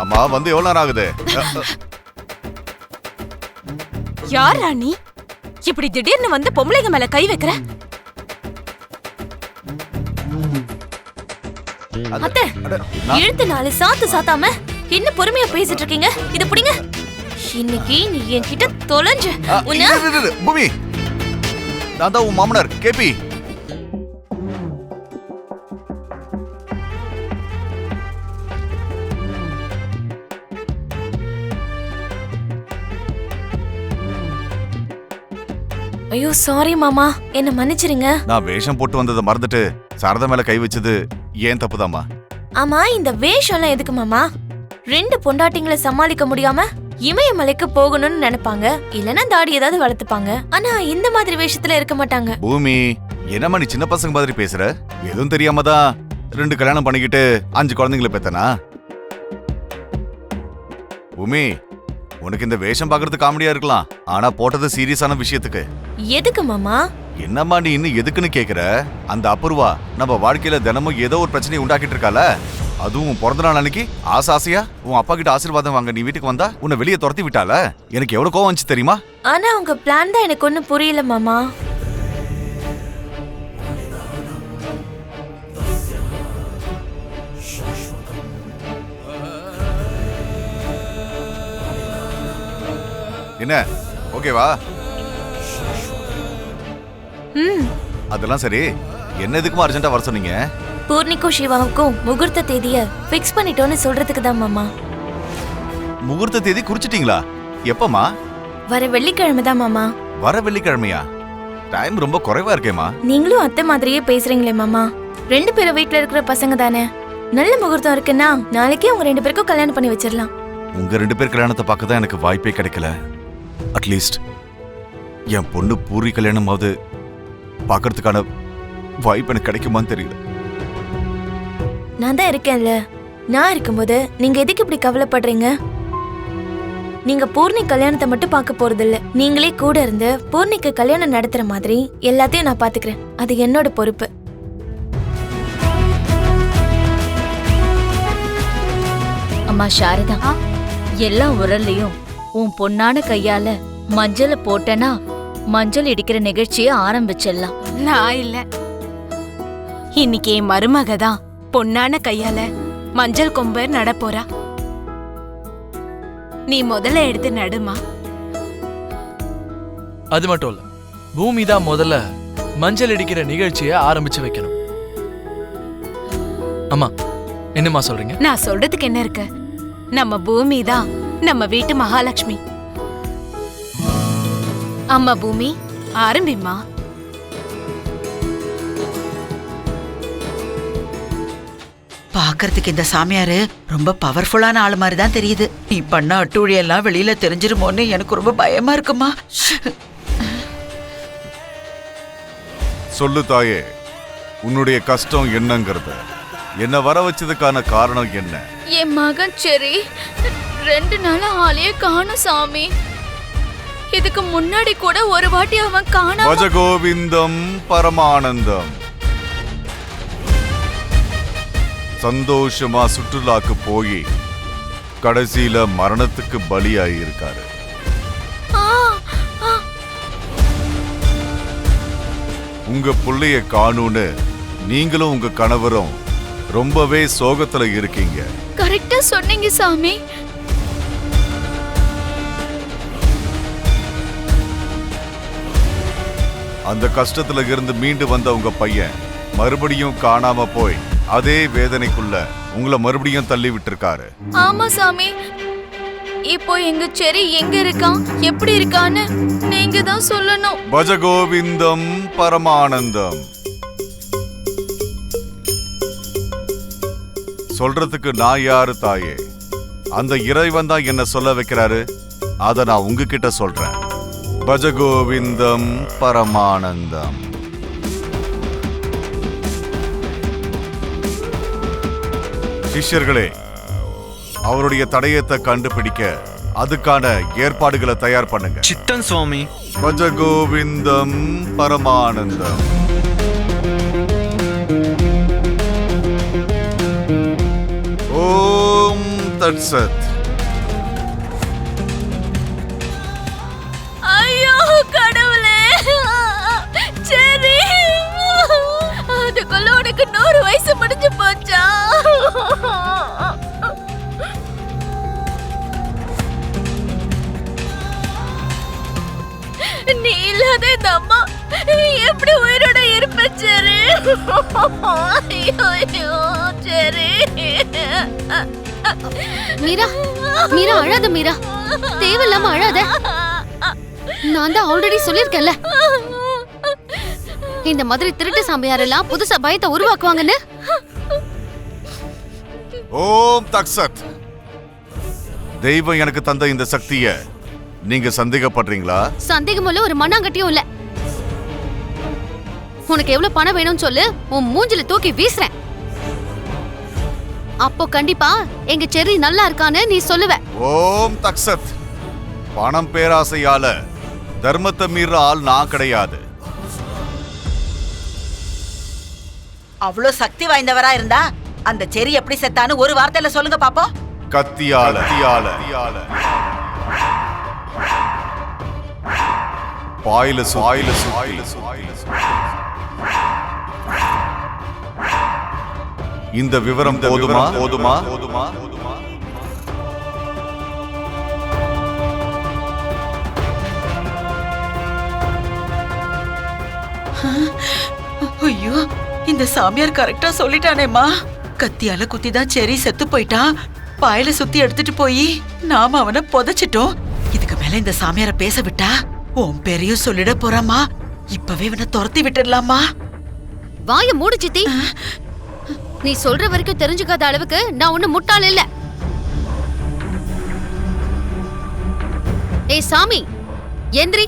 ஆமா வந்து எவ்வளவு நேரம் ஆகுது? யார் ராணி இப்படி திடீர்னு வந்து பொம்பளைங்க மேல கை வைக்கிற? அத்தை, இழுத்து 4 சாத்து சாத்தாம என்ன பொறுமையா பேசிட்டு இருக்கீங்க? இது புடிங்க. இன்னைக்கு நீ என்கிட்ட தொலைஞ்ச. பூமி, நான் தான் உன் மாமனார் கேபி. ஐயோ சாரி மாமா, என்ன மன்னிச்சிருங்க. நான் வேஷம் போட்டு வந்ததை மறந்துட்டு சாரதா மேல கை வச்சது ஏன் தப்புதாமா? ஆமா, இந்த வேஷம்லாம் எதுக்கு மாமா? 2 பொண்டாட்டிங்களை சமாளிக்க முடியாம இமயமலைக்கு போகணும்னு நினைப்பாங்க, இல்லனா தாடி ஏதாவது வளர்த்துப்பாங்க. ஆனா இந்த மாதிரி வேஷத்துல இருக்க மாட்டாங்க. பூமி, என்னம்மா நீ சின்ன பசங்க மாதிரி பேசுற? எதுவும் தெரியாம தான் 2 கல்யாணம் பண்ணிக்கிட்டு 5 குழந்தைங்களை பெத்தனா? பூமி, உனக்கு இந்த வேஷம் பாக்குறது காமெடியா இருக்கலாம், ஆனா போட்டது சீரியஸான விஷயத்துக்கு. எதுக்கு மாமா? என்னம்மா நீ இன்னும் எதுக்குன்னு கேக்குற? அந்த அபூர்வா நம்ம வாழ்க்கையில தினமும் ஏதோ ஒரு பிரச்சனையை உண்டாக்கிட்டு இருக்கால. அதுவும் பிறந்த நாள் அன்னைக்கு ஆசையா உன் அப்பா கிட்ட ஆசீர்வாதம் வாங்க நீ வீட்டுக்கு வந்தா உன்னை வெளியே துரத்தி விட்டால. எனக்கு எவ்வளவு கோவம் வந்துச்சு தெரியுமா? ஆனா உங்க பிளான் தான் எனக்கு ஒன்னும் புரியல மாமா. என்ன ஓகேவா? அதெல்லாம் சரி, என்ன எதுக்குமா அர்ஜென்ட்டா வர சொன்னீங்க? பூர்ணிக்கும் சிவாவுக்கும் முகூர்த்த தேதிய ஃபிக்ஸ் பண்ணிட்டோன்னு சொல்றதுக்கு தான் மாமா. முகூர்த்த தேதி குறிச்சிட்டீங்களா? எப்பமா? வர வெள்ளிக்கிழமை தான் மாமா. வர வெள்ளிக்கிழமையா? டைம் ரொம்ப குறைவா இருக்கேமா. நீங்களும் அத்தை மாதிரியே பேசுறீங்களே மாமா. 2 பேரும் வீட்ல இருக்கிற பசங்க தானே. நல்ல முகூர்த்தம் இருக்குன்னா நாளைக்கே உங்க 2 பேருக்கும் கல்யாணம் பண்ணி வச்சிடலாம். உங்க 2 பேர் கல்யாணத்தை பார்க்க தான் எனக்கு வாய்ப்பே கிடைக்கல. அட்லீஸ்ட் என் பொண்ணு பூரி கல்யாணமாவது பார்க்கறதுக்கான வாய்ப்பு எனக்கு கிடைக்குமான்னு தெரியல. நான் தான் இருக்கேன்ல. நான் இருக்கும்போது நீங்க எதுக்கு இப்படி கவலைப்படுறீங்க? நீங்க பூர்ணி கல்யாணத்தை மட்டும் பார்க்க போறது இல்ல, நீங்களே கூட இருந்து பூர்ணிக்கு கல்யாணம் நடத்துற மாதிரி எல்லாத்தையும் நான் பாத்துக்கிறேன். அது என்னோட பொறுப்பு. அம்மா சாரதா, எல்லா உரல்லையும் உன் பொண்ணான கையால மஞ்சள போட்டனா மஞ்சள் இடிக்கிற நிகழ்ச்சியை ஆரம்பிச்சிடலாம். நான் இல்ல, இன்னைக்கு என் மருமக தான் பொண்ணான கையால மஞ்சள் கொம்பு நட போறா. நீ முதல்ல எடுத்து நடுமா. அது மட்டும் இல்ல, பூமி தான் முதல்ல மஞ்சள் இடிக்கிற நிகழ்ச்சியை ஆரம்பிச்சு வைக்கணும். அம்மா என்னம்மா சொல்றீங்க? நான் சொல்றதுக்கு என்ன இருக்கு? நம்ம பூமி தான் நம்ம வீட்டு மகாலட்சுமி. அம்மா பூமி, ஆரம்பிமா. பாக்குறதுக்கு இந்த சாமியாரு ரொம்ப பவர்ஃபுல்லான ஆளு மாதிரி தான் தெரியுது. நீ பண்ண அட்டூழி எல்லாம் வெளியில தெரிஞ்சிருமோன்னு எனக்கு ரொம்ப பயமா இருக்குமா. சொல்லு தாயே, உன்னுடைய கஷ்டம் என்னங்கிறது, என்ன வர வச்சதுக்கான காரணம் என்ன? என் மகன் சரி 2 நாளா ஆளையே காணோம் சாமி. இதுக்கு முன்னாடி கூட ஒரு வாட்டி அவன் காணாம. பஜகோவிந்தம் பரமானந்தம். சந்தோஷமா சுற்றுலாக்கு போய் கடைசியில மரணத்துக்கு பலியாகி இருக்காரு. உங்க புள்ளைய காணும்னு நீங்களும் உங்க கணவரும் ரொம்பவே சோகத்துல இருக்கீங்க. கரெக்டா சொன்னீங்க சாமி. அந்த கஷ்டத்துல இருந்து மீண்டு வந்த உங்க பையன் மறுபடியும் காணாம போய் அதே வேதனைக்குள்ள உங்களை மறுபடியும் தள்ளி விட்டுருக்காரு. ஆமா சாமி. இப்போ எங்க செரி எங்க இருக்கான், எப்படி இருக்கான்னு நீங்க தான் சொல்லணும். பஜகோவிந்தம் பரமானந்தம். சொல்றதுக்கு நான் யாரு தாயே? அந்த இறைவன் தான் என்ன சொல்ல வைக்கிறாரு, அத நான் உங்ககிட்ட சொல்றேன். பஜகோவிந்தம் பரமானந்தம். சிஷ்யர்களே, அவருடைய தடயத்தை கண்டுபிடிக்க அதுக்கான ஏற்பாடுகளை தயார் பண்ணுங்க. சித்தன் சுவாமி. பஜகோவிந்தம் பரமானந்தம். ஓம் தட்சத். ஐயோ கடவுளே, சரி, அதுக்குள்ள உனக்கு 100 வயசு முடிஞ்சு போச்சா? நீ இல்லாத இந்த அம்மா எப்படி உயிரோட இருப்ப சரி? ஐயோ சரி. மீரா, மீரா அழாத மீரா, தேவையில்லாம அழாத. நான் தான் ஆல்ரெடி சொல்லிருக்கேன்ல, இந்த மாதிரி திருட்டு சாமியார் எல்லாம் புதுசா பயத்தை உருவாக்குவாங்கன்னு. ஓம் தக்சத். தெய்வம் எனக்கு தந்த இந்த சக்திய நீங்க சந்தேகப்படுறீங்களா? சந்தேகம் இல்ல, ஒரு மண்ணாங்கட்டியும் இல்ல. உனக்கு எவ்வளவு பணம் வேணும்னு சொல்லு, உன் மூஞ்சில தூக்கி வீசுறேன். அப்போ கண்டிப்பா எங்க செர்ரி நல்லா இருக்கான்னு நீ சொல்லுவ. ஓம் தக்சத். பணம் பேராசையால தர்மத்தை மீற ஆள் நான் கிடையாது. அவ்வளவு சக்தி வாய்ந்தவரா இருந்தா அந்த செரி எப்படி செத்தான்னு ஒரு வார்த்தையில சொல்லுங்க பாப்போம். கத்தியால. பாயில இந்த விவரம் போதுமா? ஐயோ, இந்த சாமியார் கரெக்டா சொல்லிட்டானேம்மா. கத்தியால குத்திதான் செரி செத்து போயிட்டான். பாயில சுத்தி எடுத்துட்டு போய் நாம அவனை புதைச்சிட்டோம். இதுக்கு மேல இந்த சாமியார பேச விட்டா உன் பேரையும் சொல்லிட போறாமா. இப்பவே இவனை துரத்தி விட்டுடலாமா? வாய மூடு சித்தி. நீ சொல்ற வரைக்கும் தெரிஞ்சுக்காத அளவுக்கு நான் ஒண்ணு முட்டாள் இல்ல. ஏய் சாமி, எந்திரி,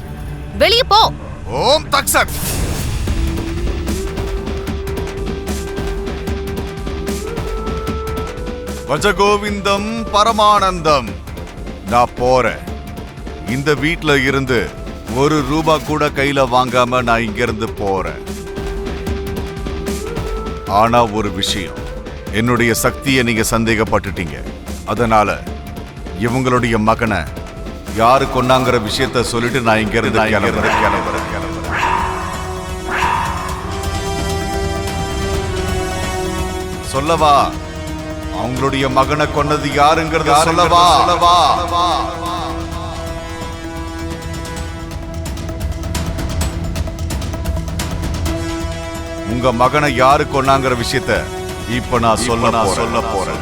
வெளியே போ. ஓம் தக்சத். பஜகோவிந்தம் பரமானந்தம். நான் போறேன். இந்த வீட்ல இருந்து ₹1 கூட கையில வாங்காம நான் இங்க இருந்து போறேன். ஆனா ஒரு விஷயம், என்னுடைய சக்தியை நீங்க சந்தேகப்பட்டுட்டீங்க. அதனால இவங்களுடைய மகனை யாரு கொண்டாங்கிற விஷயத்த சொல்லிட்டு நான் இங்க இருந்து கிளம்புறேன். சொல்லவா? அவங்களுடைய மகனை கொன்னது யாருங்கிறத சொல்லவா? உங்க மகனை யாரு கொன்னாங்கிற விஷயத்த இப்ப நான் சொல்ல போறேன்.